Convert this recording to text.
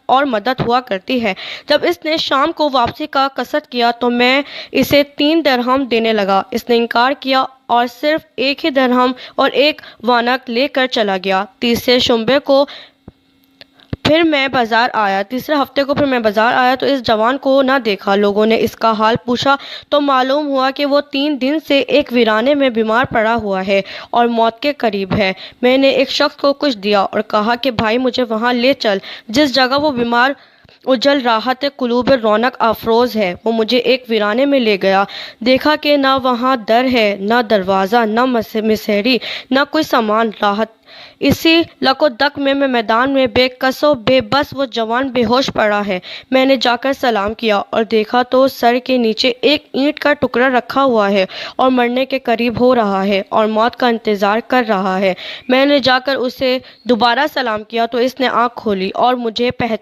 اور مدد ہوا کرتی ہے۔ جب اس نے شام کو واپسی کا قصد کیا تو میں اسے 3 درہم دینے لگا۔ اس نے انکار کیا اور صرف 1 ہی درہم اور 1 وانق لے کر چلا گیا۔ تیسرے ہفتے کو پھر میں بازار آیا تو اس جوان کو نہ دیکھا۔ لوگوں نے اس کا حال پوچھا تو معلوم ہوا کہ وہ 3 دن سے ایک ویرانے میں بیمار پڑا ہوا ہے اور موت کے قریب ہے۔ میں نے ایک شخص کو کچھ دیا اور کہا کہ بھائی مجھے وہاں لے چل جس جگہ وہ بیمار اجل راحت قلوب رونق افروز ہے۔ وہ مجھے ایک ویرانے میں لے گیا۔ دیکھا کہ نہ وہاں در ہے، نہ دروازہ، نہ مسہری، نہ کوئی سامان۔ راحت اسی لک و دک میں میدان میں بے کس و بے بس وہ جوان بے ہوش پڑا ہے۔ میں نے جا کر سلام کیا اور دیکھا تو سر کے نیچے ایک اینٹ کا ٹکڑا رکھا ہوا ہے اور مرنے کے قریب ہو رہا ہے اور موت کا انتظار کر رہا ہے۔ میں نے جا کر اسے دوبارہ سلام کیا تو اس نے آنکھ کھولی اور مجھے پہچانا۔